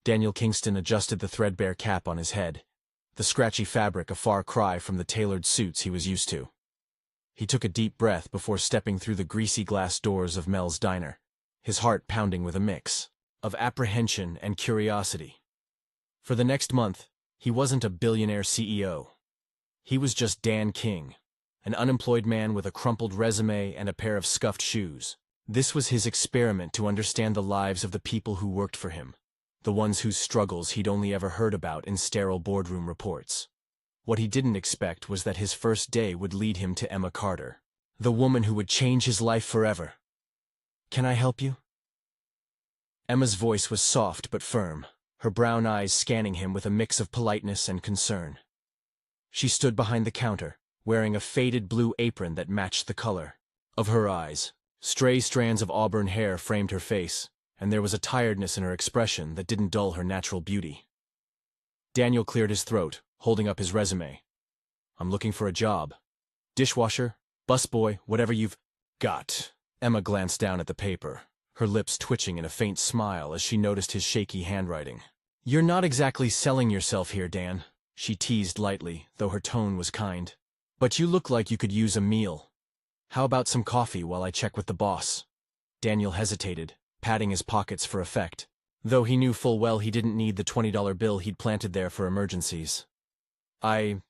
Daniel Kingston adjusted the threadbare cap on his head, the scratchy fabric a far cry from the tailored suits he was used to. He took a deep breath before stepping through the greasy glass doors of Mel's diner, his heart pounding with a mix of apprehension and curiosity. For the next month, he wasn't a billionaire CEO. He was just Dan King, an unemployed man with a crumpled resume and a pair of scuffed shoes. This was his experiment to understand the lives of the people who worked for him, the ones whose struggles he'd only ever heard about in sterile boardroom reports. What he didn't expect was that his first day would lead him to Emma Carter, the woman who would change his life forever. "Can I help you?" Emma's voice was soft but firm, her brown eyes scanning him with a mix of politeness and concern. She stood behind the counter, wearing a faded blue apron that matched the color of her eyes. Stray strands of auburn hair framed her face, and there was a tiredness in her expression that didn't dull her natural beauty. Daniel cleared his throat, holding up his resume. "I'm looking for a job. Dishwasher, busboy, whatever you've got." Emma glanced down at the paper, her lips twitching in a faint smile as she noticed his shaky handwriting. "You're not exactly selling yourself here, Dan," she teased lightly, though her tone was kind. "But you look like you could use a meal. How about some coffee while I check with the boss?" Daniel hesitated, patting his pockets for effect, though he knew full well he didn't need the $20 bill he'd planted there for emergencies. I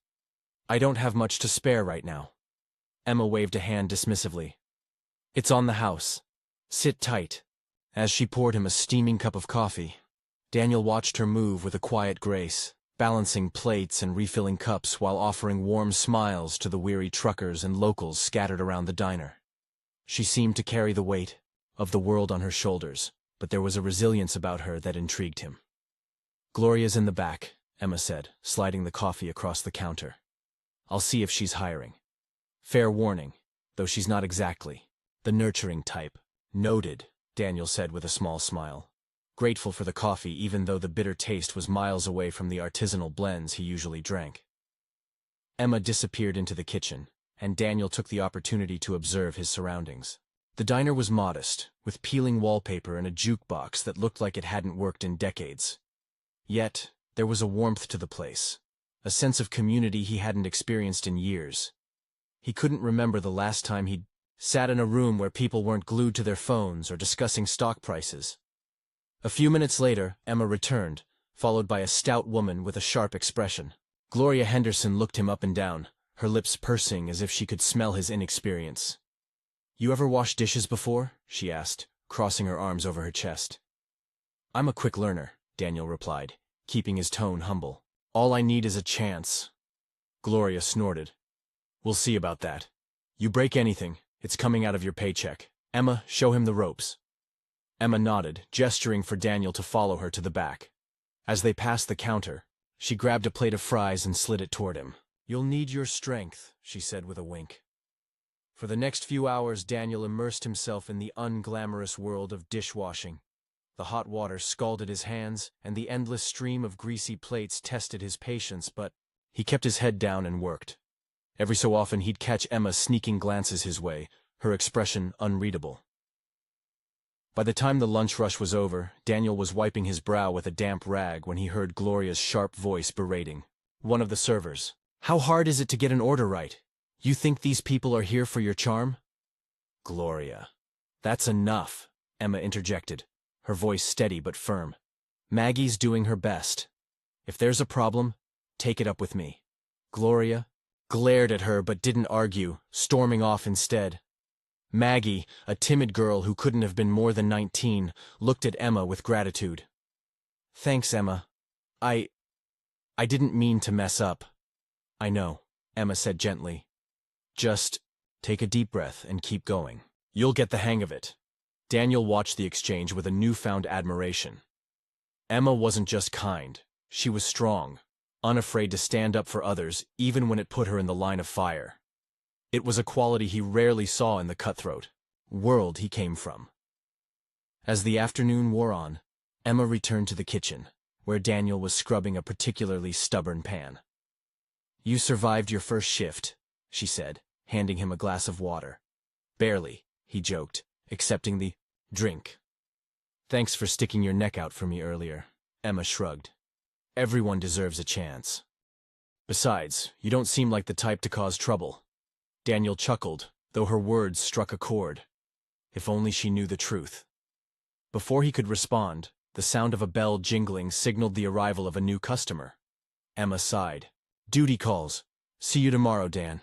don't have much to spare right now." Emma waved a hand dismissively. "It's on the house. Sit tight." As she poured him a steaming cup of coffee, Daniel watched her move with a quiet grace, balancing plates and refilling cups while offering warm smiles to the weary truckers and locals scattered around the diner. She seemed to carry the weight of the world on her shoulders, but there was a resilience about her that intrigued him. "Gloria's in the back," Emma said, sliding the coffee across the counter. "I'll see if she's hiring. Fair warning, though she's not exactly the nurturing type." "Noted," Daniel said with a small smile, grateful for the coffee even though the bitter taste was miles away from the artisanal blends he usually drank. Emma disappeared into the kitchen, and Daniel took the opportunity to observe his surroundings. The diner was modest, with peeling wallpaper and a jukebox that looked like it hadn't worked in decades. Yet, there was a warmth to the place, a sense of community he hadn't experienced in years. He couldn't remember the last time he'd sat in a room where people weren't glued to their phones or discussing stock prices. A few minutes later, Emma returned, followed by a stout woman with a sharp expression. Gloria Henderson looked him up and down, her lips pursing as if she could smell his inexperience. "You ever washed dishes before?" she asked, crossing her arms over her chest. "I'm a quick learner," Daniel replied, keeping his tone humble. "All I need is a chance." Gloria snorted. "We'll see about that. You break anything, it's coming out of your paycheck. Emma, show him the ropes." Emma nodded, gesturing for Daniel to follow her to the back. As they passed the counter, she grabbed a plate of fries and slid it toward him. "You'll need your strength," she said with a wink. For the next few hours, Daniel immersed himself in the unglamorous world of dishwashing. The hot water scalded his hands, and the endless stream of greasy plates tested his patience, but he kept his head down and worked. Every so often he'd catch Emma sneaking glances his way, her expression unreadable. By the time the lunch rush was over, Daniel was wiping his brow with a damp rag when he heard Gloria's sharp voice berating one of the servers. "How hard is it to get an order right? You think these people are here for your charm?" "Gloria." "That's enough," Emma interjected, her voice steady but firm. "Maggie's doing her best. If there's a problem, take it up with me." Gloria glared at her but didn't argue, storming off instead. Maggie, a timid girl who couldn't have been more than 19, looked at Emma with gratitude. "Thanks, Emma. I didn't mean to mess up." "I know," Emma said gently. "Just take a deep breath and keep going. You'll get the hang of it." Daniel watched the exchange with a newfound admiration. Emma wasn't just kind, she was strong, unafraid to stand up for others even when it put her in the line of fire. It was a quality he rarely saw in the cutthroat world he came from. As the afternoon wore on, Emma returned to the kitchen, where Daniel was scrubbing a particularly stubborn pan. "You survived your first shift," she said, handing him a glass of water. "Barely," he joked, accepting the drink. "Thanks for sticking your neck out for me earlier." Emma shrugged. Everyone deserves a chance. Besides, you don't seem like the type to cause trouble. Daniel chuckled, though her words struck a chord. If only she knew the truth. Before he could respond, the sound of a bell jingling signaled the arrival of a new customer. Emma sighed. Duty calls. See you tomorrow, Dan.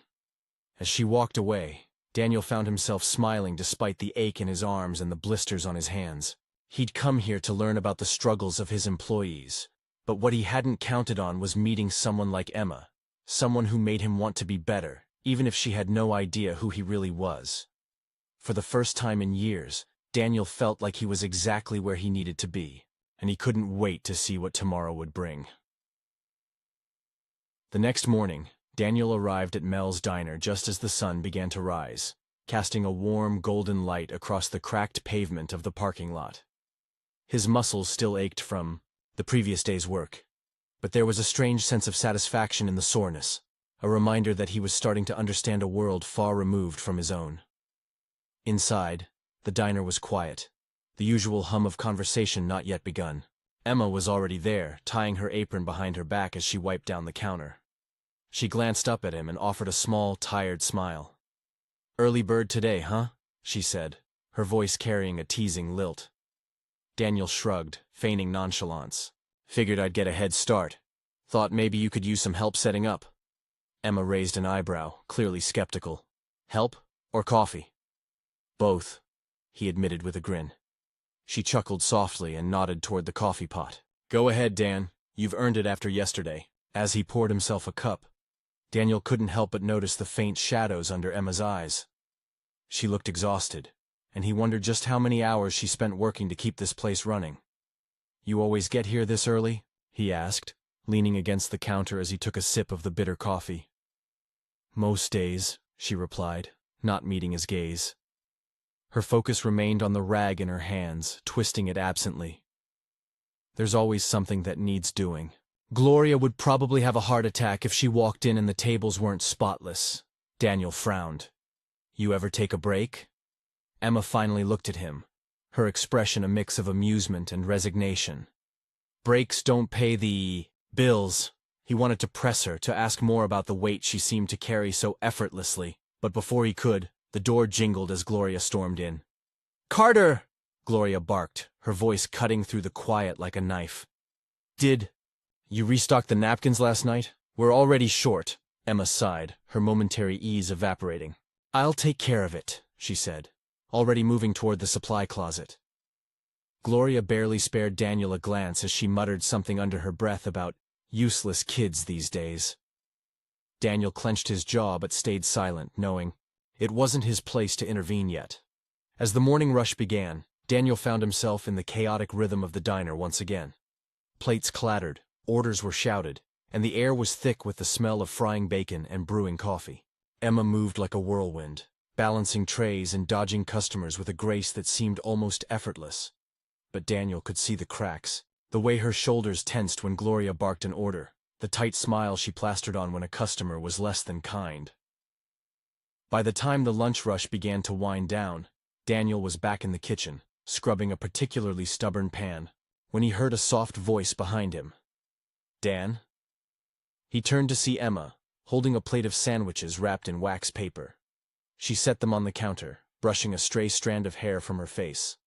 As she walked away, Daniel found himself smiling despite the ache in his arms and the blisters on his hands. He'd come here to learn about the struggles of his employees, but what he hadn't counted on was meeting someone like Emma, someone who made him want to be better, even if she had no idea who he really was. For the first time in years, Daniel felt like he was exactly where he needed to be, and he couldn't wait to see what tomorrow would bring. The next morning, Daniel arrived at Mel's diner just as the sun began to rise, casting a warm golden light across the cracked pavement of the parking lot. His muscles still ached from the previous day's work, but there was a strange sense of satisfaction in the soreness, a reminder that he was starting to understand a world far removed from his own. Inside, the diner was quiet, the usual hum of conversation not yet begun. Emma was already there, tying her apron behind her back as she wiped down the counter. She glanced up at him and offered a small, tired smile. "Early bird today, huh?" she said, her voice carrying a teasing lilt. Daniel shrugged, feigning nonchalance. "Figured I'd get a head start. Thought maybe you could use some help setting up." Emma raised an eyebrow, clearly skeptical. "Help or coffee?" "Both," he admitted with a grin. She chuckled softly and nodded toward the coffee pot. "Go ahead, Dan. You've earned it after yesterday." As he poured himself a cup, Daniel couldn't help but notice the faint shadows under Emma's eyes. She looked exhausted, and he wondered just how many hours she spent working to keep this place running. "You always get here this early?" he asked, leaning against the counter as he took a sip of the bitter coffee. "Most days," she replied, not meeting his gaze. Her focus remained on the rag in her hands, twisting it absently. "There's always something that needs doing. Gloria would probably have a heart attack if she walked in and the tables weren't spotless." Daniel frowned. "You ever take a break?" Emma finally looked at him, her expression a mix of amusement and resignation. "Breaks don't pay the bills." He wanted to press her, to ask more about the weight she seemed to carry so effortlessly, but before he could, the door jingled as Gloria stormed in. "Carter!" Gloria barked, her voice cutting through the quiet like a knife. "Did you restock the napkins last night? We're already short." Emma sighed, her momentary ease evaporating. "I'll take care of it," she said, already moving toward the supply closet. Gloria barely spared Daniel a glance as she muttered something under her breath about useless kids these days. Daniel clenched his jaw but stayed silent, knowing it wasn't his place to intervene yet. As the morning rush began, Daniel found himself in the chaotic rhythm of the diner once again. Plates clattered, orders were shouted, and the air was thick with the smell of frying bacon and brewing coffee. Emma moved like a whirlwind, balancing trays and dodging customers with a grace that seemed almost effortless. But Daniel could see the cracks, the way her shoulders tensed when Gloria barked an order, the tight smile she plastered on when a customer was less than kind. By the time the lunch rush began to wind down, Daniel was back in the kitchen, scrubbing a particularly stubborn pan, when he heard a soft voice behind him. "Dan?" He turned to see Emma, holding a plate of sandwiches wrapped in wax paper. She set them on the counter, brushing a stray strand of hair from her face.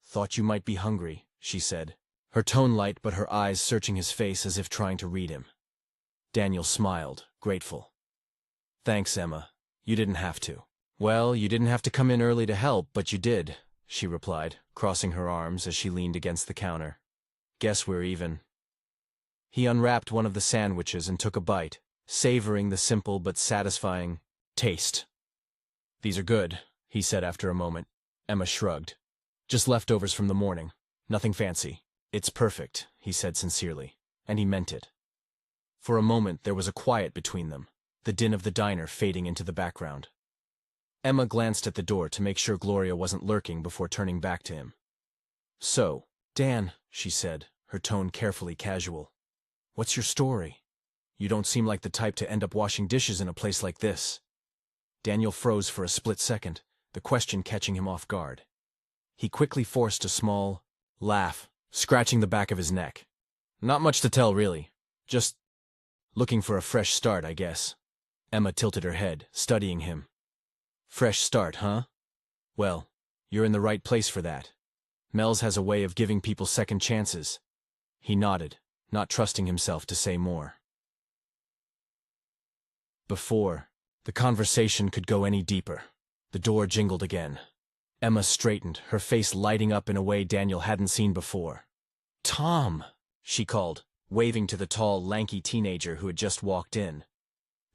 "Thought you might be hungry," she said, her tone light but her eyes searching his face as if trying to read him. Daniel smiled, grateful. "Thanks, Emma. You didn't have to." "Well, you didn't have to come in early to help, but you did," she replied, crossing her arms as she leaned against the counter. "Guess we're even." He unwrapped one of the sandwiches and took a bite, savoring the simple but satisfying taste. "These are good," he said after a moment. Emma shrugged. "Just leftovers from the morning. Nothing fancy." "It's perfect," he said sincerely, and he meant it. For a moment there was a quiet between them, the din of the diner fading into the background. Emma glanced at the door to make sure Gloria wasn't lurking before turning back to him. "So, Dan," she said, her tone carefully casual, "what's your story? You don't seem like the type to end up washing dishes in a place like this." Daniel froze for a split second, the question catching him off guard. He quickly forced a small laugh scratching the back of his neck. Not much to tell, really. Just looking for a fresh start, I guess. Emma tilted her head, studying him. Fresh start, huh? Well, you're in the right place for that. Mel's has a way of giving people second chances. He nodded, not trusting himself to say more. Before the conversation could go any deeper, the door jingled again. Emma straightened, her face lighting up in a way Daniel hadn't seen before. "Tom!" she called, waving to the tall, lanky teenager who had just walked in.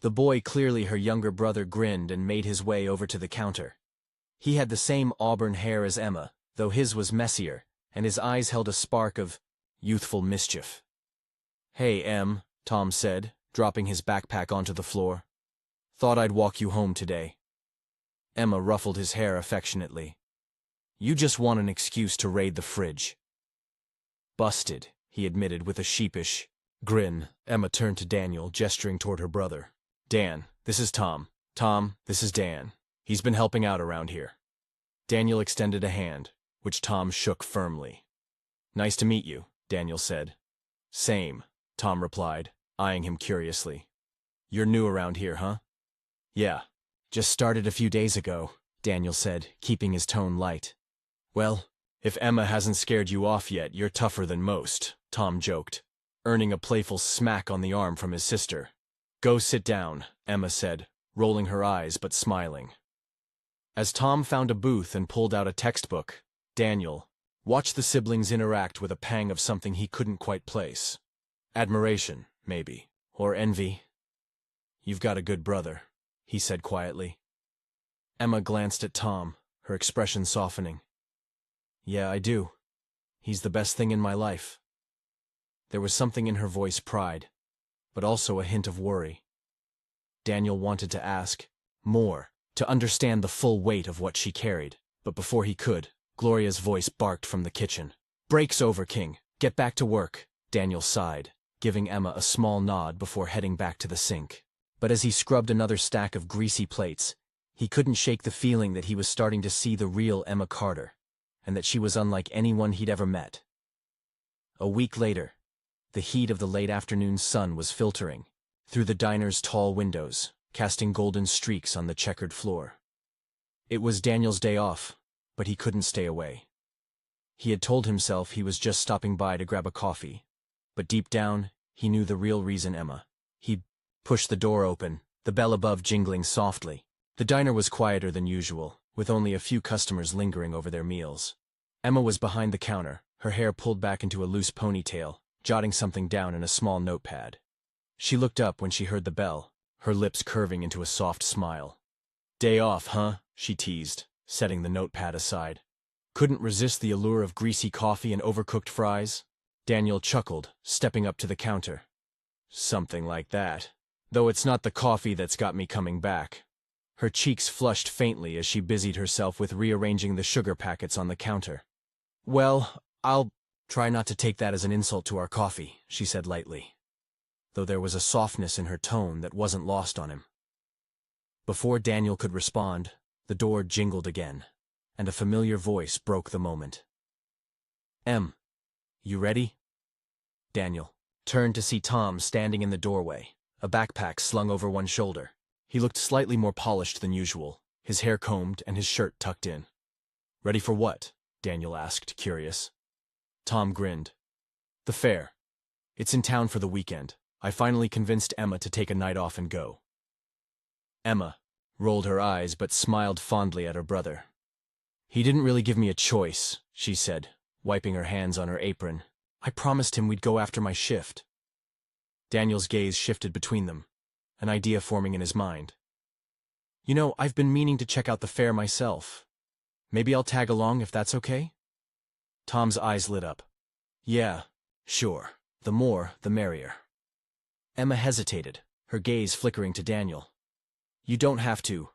The boy, clearly her younger brother, grinned and made his way over to the counter. He had the same auburn hair as Emma, though his was messier, and his eyes held a spark of youthful mischief. "Hey, Em," Tom said, dropping his backpack onto the floor. "Thought I'd walk you home today." Emma ruffled his hair affectionately. "You just want an excuse to raid the fridge." "Busted," he admitted with a sheepish grin. Emma turned to Daniel, gesturing toward her brother. "Dan, this is Tom. Tom, this is Dan. He's been helping out around here." Daniel extended a hand, which Tom shook firmly. "Nice to meet you," Daniel said. "Same," Tom replied, eyeing him curiously. "You're new around here, huh?" "Yeah. Just started a few days ago," Daniel said, keeping his tone light. "Well, if Emma hasn't scared you off yet, you're tougher than most," Tom joked, earning a playful smack on the arm from his sister. "Go sit down," Emma said, rolling her eyes but smiling. As Tom found a booth and pulled out a textbook, Daniel watched the siblings interact with a pang of something he couldn't quite place. Admiration, maybe, or envy. "You've got a good brother," he said quietly. Emma glanced at Tom, her expression softening. "Yeah, I do. He's the best thing in my life." There was something in her voice, pride, but also a hint of worry. Daniel wanted to ask more, to understand the full weight of what she carried, but before he could, Gloria's voice barked from the kitchen. "Break's over, King. Get back to work." Daniel sighed, giving Emma a small nod before heading back to the sink. But as he scrubbed another stack of greasy plates, he couldn't shake the feeling that he was starting to see the real Emma Carter, and that she was unlike anyone he'd ever met. A week later, the heat of the late afternoon sun was filtering through the diner's tall windows, casting golden streaks on the checkered floor. It was Daniel's day off, but he couldn't stay away. He had told himself he was just stopping by to grab a coffee, but deep down, he knew the real reason. Emma. He pushed the door open, the bell above jingling softly. The diner was quieter than usual, with only a few customers lingering over their meals. Emma was behind the counter, her hair pulled back into a loose ponytail, jotting something down in a small notepad. She looked up when she heard the bell, her lips curving into a soft smile. "Day off, huh?" she teased, setting the notepad aside. "Couldn't resist the allure of greasy coffee and overcooked fries?" Daniel chuckled, stepping up to the counter. "Something like that. Though it's not the coffee that's got me coming back." Her cheeks flushed faintly as she busied herself with rearranging the sugar packets on the counter. "Well, I'll try not to take that as an insult to our coffee," she said lightly, though there was a softness in her tone that wasn't lost on him. Before Daniel could respond, the door jingled again, and a familiar voice broke the moment. "Em, you ready?" Daniel turned to see Tom standing in the doorway, a backpack slung over one shoulder. He looked slightly more polished than usual, his hair combed and his shirt tucked in. "Ready for what?" Daniel asked, curious. Tom grinned. "The fair. It's in town for the weekend. I finally convinced Emma to take a night off and go." Emma rolled her eyes but smiled fondly at her brother. "He didn't really give me a choice," she said, wiping her hands on her apron. "I promised him we'd go after my shift." Daniel's gaze shifted between them, an idea forming in his mind. "You know, I've been meaning to check out the fair myself. Maybe I'll tag along if that's okay?" Tom's eyes lit up. "Yeah, sure. The more, the merrier." Emma hesitated, her gaze flickering to Daniel. "You don't have to.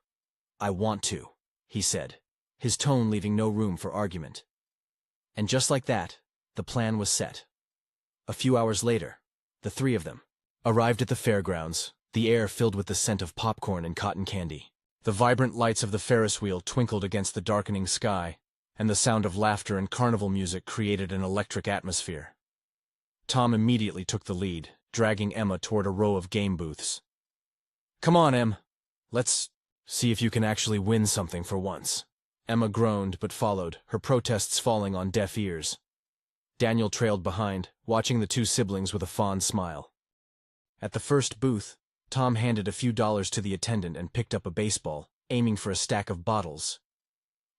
I want to," he said, his tone leaving no room for argument. And just like that, the plan was set. A few hours later, the three of them arrived at the fairgrounds, the air filled with the scent of popcorn and cotton candy. The vibrant lights of the Ferris wheel twinkled against the darkening sky, and the sound of laughter and carnival music created an electric atmosphere. Tom immediately took the lead, dragging Emma toward a row of game booths. "Come on, Em. Let's see if you can actually win something for once." Emma groaned but followed, her protests falling on deaf ears. Daniel trailed behind, watching the two siblings with a fond smile. At the first booth, Tom handed a few dollars to the attendant and picked up a baseball, aiming for a stack of bottles.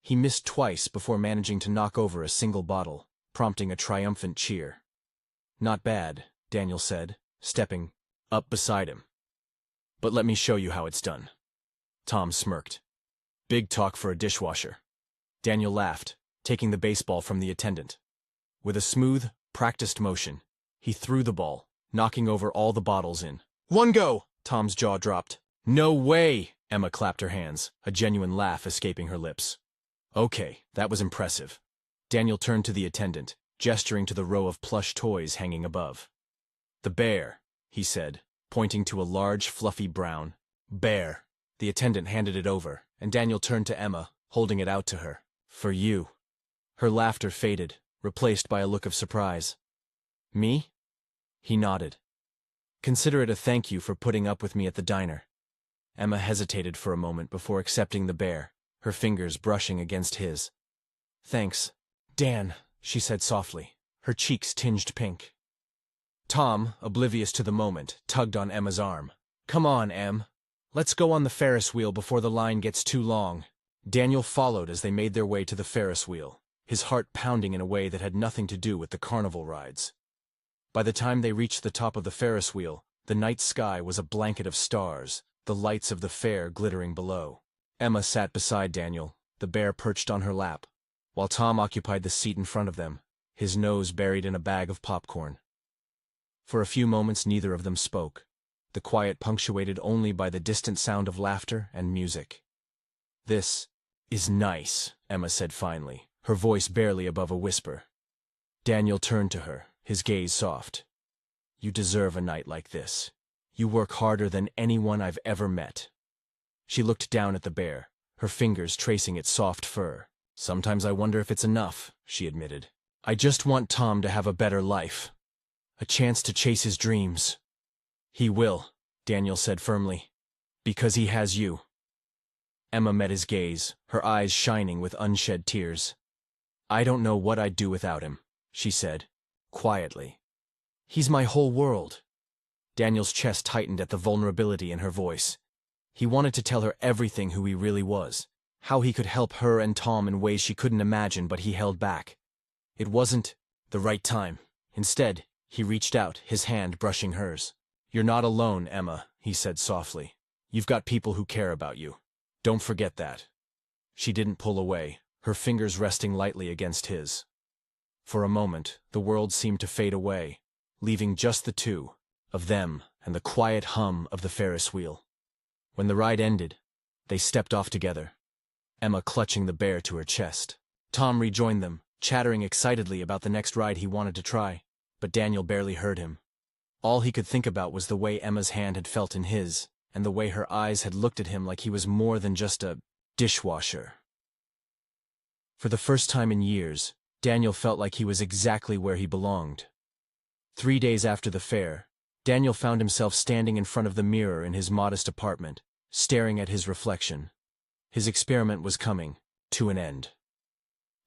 He missed twice before managing to knock over a single bottle, prompting a triumphant cheer. "Not bad," Daniel said, stepping up beside him. "But let me show you how it's done." Tom smirked. "Big talk for a dishwasher." Daniel laughed, taking the baseball from the attendant. With a smooth, practiced motion, he threw the ball, knocking over all the bottles in. "One go!" Tom's jaw dropped. "No way!" Emma clapped her hands, a genuine laugh escaping her lips. "Okay, that was impressive." Daniel turned to the attendant, gesturing to the row of plush toys hanging above. "The bear," he said, pointing to a large, fluffy brown bear. The attendant handed it over, and Daniel turned to Emma, holding it out to her. "For you." Her laughter faded, replaced by a look of surprise. "Me?" He nodded. "Consider it a thank you for putting up with me at the diner." Emma hesitated for a moment before accepting the bear, her fingers brushing against his. "Thanks, Dan," she said softly, her cheeks tinged pink. Tom, oblivious to the moment, tugged on Emma's arm. "Come on, Em. Let's go on the Ferris wheel before the line gets too long." Daniel followed as they made their way to the Ferris wheel, his heart pounding in a way that had nothing to do with the carnival rides. By the time they reached the top of the Ferris wheel, the night sky was a blanket of stars, the lights of the fair glittering below. Emma sat beside Daniel, the bear perched on her lap, while Tom occupied the seat in front of them, his nose buried in a bag of popcorn. For a few moments neither of them spoke, the quiet punctuated only by the distant sound of laughter and music. "This is nice," Emma said finally, her voice barely above a whisper. Daniel turned to her, his gaze soft. "You deserve a night like this. You work harder than anyone I've ever met." She looked down at the bear, her fingers tracing its soft fur. "Sometimes I wonder if it's enough," she admitted. "I just want Tom to have a better life. A chance to chase his dreams." "He will," Daniel said firmly. "Because he has you." Emma met his gaze, her eyes shining with unshed tears. "I don't know what I'd do without him," she said, quietly. "He's my whole world." Daniel's chest tightened at the vulnerability in her voice. He wanted to tell her everything who he really was, how he could help her and Tom in ways she couldn't imagine, but he held back. It wasn't the right time. Instead, he reached out, his hand brushing hers. "You're not alone, Emma," he said softly. "You've got people who care about you. Don't forget that." She didn't pull away, her fingers resting lightly against his. For a moment, the world seemed to fade away, leaving just the two of them and the quiet hum of the Ferris wheel. When the ride ended, they stepped off together, Emma clutching the bear to her chest. Tom rejoined them, chattering excitedly about the next ride he wanted to try, but Daniel barely heard him. All he could think about was the way Emma's hand had felt in his, and the way her eyes had looked at him like he was more than just a dishwasher. For the first time in years, Daniel felt like he was exactly where he belonged. 3 days after the fair, Daniel found himself standing in front of the mirror in his modest apartment, staring at his reflection. His experiment was coming to an end.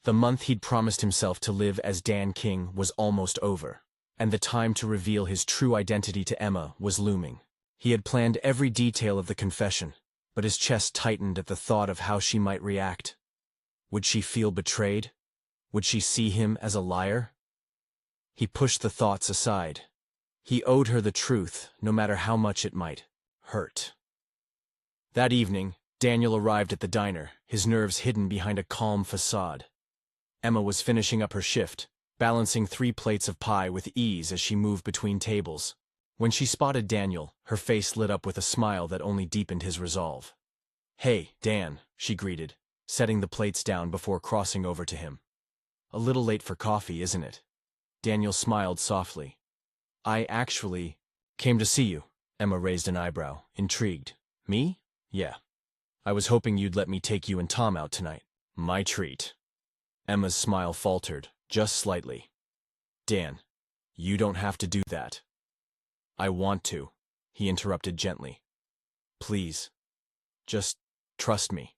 The month he'd promised himself to live as Dan King was almost over, and the time to reveal his true identity to Emma was looming. He had planned every detail of the confession, but his chest tightened at the thought of how she might react. Would she feel betrayed? Would she see him as a liar? He pushed the thoughts aside. He owed her the truth, no matter how much it might hurt. That evening, Daniel arrived at the diner, his nerves hidden behind a calm facade. Emma was finishing up her shift, balancing 3 plates of pie with ease as she moved between tables. When she spotted Daniel, her face lit up with a smile that only deepened his resolve. "Hey, Dan," she greeted, setting the plates down before crossing over to him. "A little late for coffee, isn't it?" Daniel smiled softly. "I actually came to see you." Emma raised an eyebrow, intrigued. "Me?" "Yeah. I was hoping you'd let me take you and Tom out tonight." "My treat." Emma's smile faltered, just slightly. Dan, you don't have to do that. I want to, he interrupted gently. Please. Just trust me.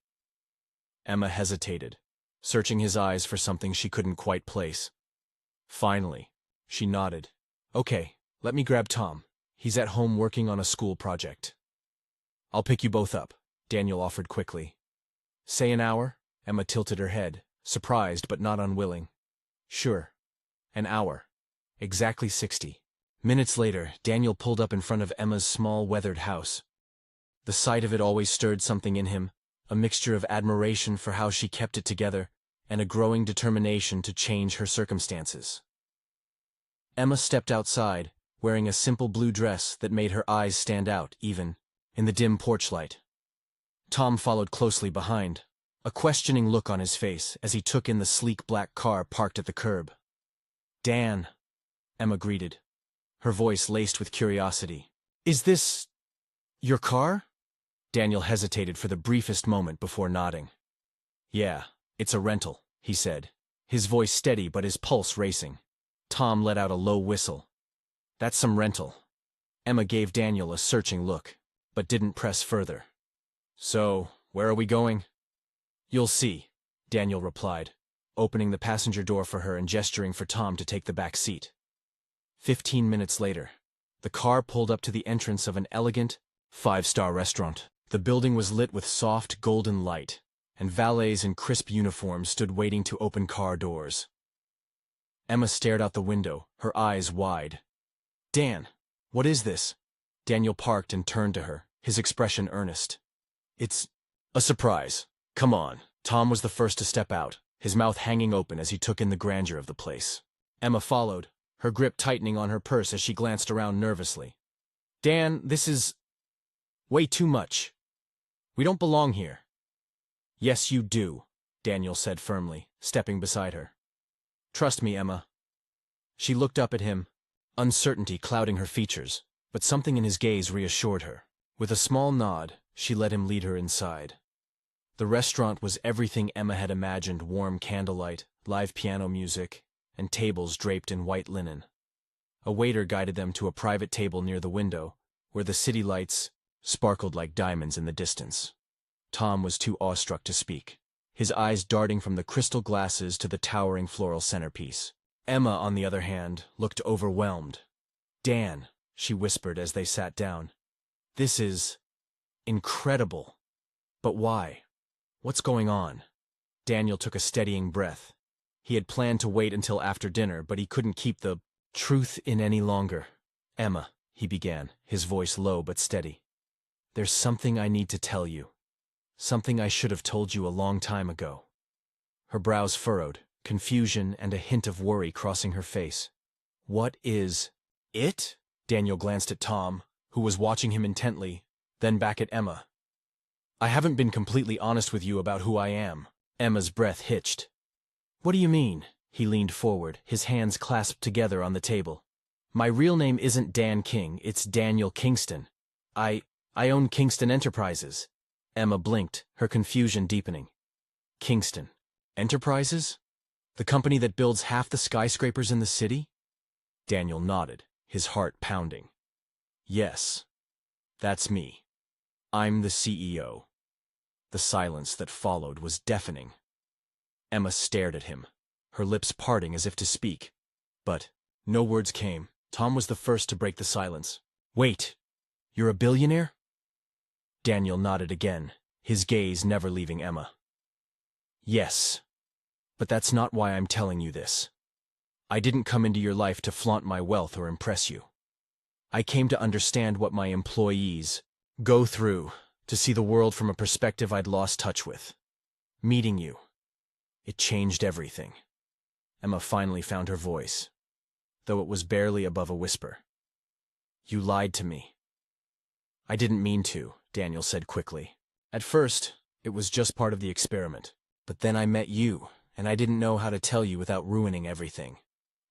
Emma hesitated, searching his eyes for something she couldn't quite place. Finally, she nodded. Okay, let me grab Tom. He's at home working on a school project. I'll pick you both up, Daniel offered quickly. Say an hour? Emma tilted her head, surprised but not unwilling. Sure. An hour. Exactly 60. Minutes later, Daniel pulled up in front of Emma's small, weathered house. The sight of it always stirred something in him, a mixture of admiration for how she kept it together and a growing determination to change her circumstances. Emma stepped outside, wearing a simple blue dress that made her eyes stand out, even in the dim porch light. Tom followed closely behind, a questioning look on his face as he took in the sleek black car parked at the curb. Dan, Emma greeted, her voice laced with curiosity. Is this your car? Daniel hesitated for the briefest moment before nodding. Yeah, it's a rental, he said, his voice steady but his pulse racing. Tom let out a low whistle. That's some rental. Emma gave Daniel a searching look, but didn't press further. So, where are we going? You'll see, Daniel replied, opening the passenger door for her and gesturing for Tom to take the back seat. 15 minutes later, the car pulled up to the entrance of an elegant, five-star restaurant. The building was lit with soft, golden light, and valets in crisp uniforms stood waiting to open car doors. Emma stared out the window, her eyes wide. Dan, what is this? Daniel parked and turned to her, his expression earnest. It's a surprise. Come on. Tom was the first to step out, his mouth hanging open as he took in the grandeur of the place. Emma followed, her grip tightening on her purse as she glanced around nervously. Dan, this is way too much. We don't belong here. Yes, you do, Daniel said firmly, stepping beside her. Trust me, Emma. She looked up at him, uncertainty clouding her features, but something in his gaze reassured her. With a small nod, she let him lead her inside. The restaurant was everything Emma had imagined: warm candlelight, live piano music, and tables draped in white linen. A waiter guided them to a private table near the window, where the city lights sparkled like diamonds in the distance. Tom was too awestruck to speak, his eyes darting from the crystal glasses to the towering floral centerpiece. Emma, on the other hand, looked overwhelmed. Dan, she whispered as they sat down. This is incredible. But why? What's going on? Daniel took a steadying breath. He had planned to wait until after dinner, but he couldn't keep the truth in any longer. Emma, he began, his voice low but steady. There's something I need to tell you. Something I should have told you a long time ago. Her brows furrowed, confusion and a hint of worry crossing her face. What is it? Daniel glanced at Tom, who was watching him intently, then back at Emma. I haven't been completely honest with you about who I am. Emma's breath hitched. What do you mean? He leaned forward, his hands clasped together on the table. My real name isn't Dan King, it's Daniel Kingston. I own Kingston Enterprises. Emma blinked, her confusion deepening. Kingston Enterprises? The company that builds half the skyscrapers in the city? Daniel nodded, his heart pounding. Yes, that's me. I'm the CEO. The silence that followed was deafening. Emma stared at him, her lips parting as if to speak. But no words came. Tom was the first to break the silence. Wait, you're a billionaire? Daniel nodded again, his gaze never leaving Emma. Yes, but that's not why I'm telling you this. I didn't come into your life to flaunt my wealth or impress you. I came to understand what my employees go through, to see the world from a perspective I'd lost touch with. Meeting you, it changed everything. Emma finally found her voice, though it was barely above a whisper. You lied to me. I didn't mean to, Daniel said quickly. At first, it was just part of the experiment. But then I met you, and I didn't know how to tell you without ruining everything.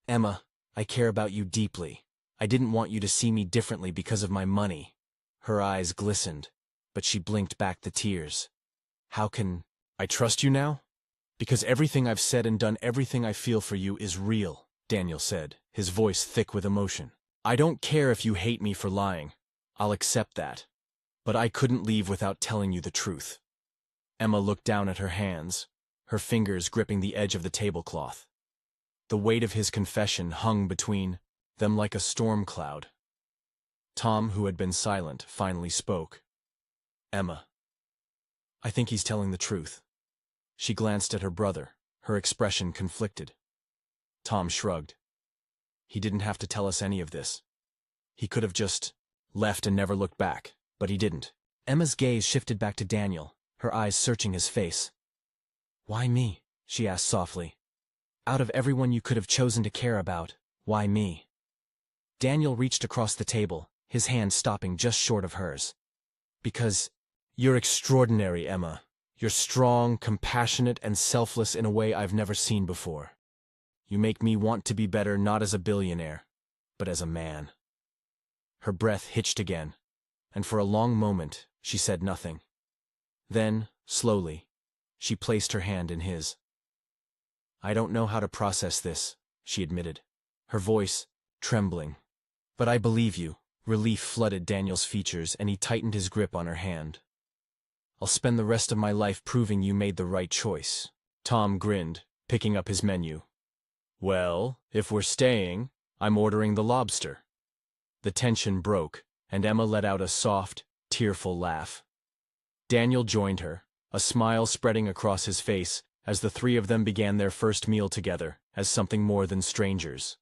Emma, I care about you deeply. I didn't want you to see me differently because of my money. Her eyes glistened, but she blinked back the tears. How can I trust you now? Because everything I've said and done, everything I feel for you is real, Daniel said, his voice thick with emotion. I don't care if you hate me for lying. I'll accept that. But I couldn't leave without telling you the truth. Emma looked down at her hands, her fingers gripping the edge of the tablecloth. The weight of his confession hung between them like a storm cloud. Tom, who had been silent, finally spoke. Emma, I think he's telling the truth. She glanced at her brother, her expression conflicted. Tom shrugged. He didn't have to tell us any of this. He could have just left and never looked back, but he didn't. Emma's gaze shifted back to Daniel, her eyes searching his face. Why me? She asked softly. Out of everyone you could have chosen to care about, why me? Daniel reached across the table, his hand stopping just short of hers. Because you're extraordinary, Emma. You're strong, compassionate, and selfless in a way I've never seen before. You make me want to be better not as a billionaire, but as a man. Her breath hitched again, and for a long moment she said nothing. Then, slowly, she placed her hand in his. I don't know how to process this, she admitted, her voice trembling. But I believe you. Relief flooded Daniel's features, and he tightened his grip on her hand. I'll spend the rest of my life proving you made the right choice. Tom grinned, picking up his menu. Well, if we're staying, I'm ordering the lobster. The tension broke, and Emma let out a soft, tearful laugh. Daniel joined her, a smile spreading across his face as the three of them began their first meal together as something more than strangers.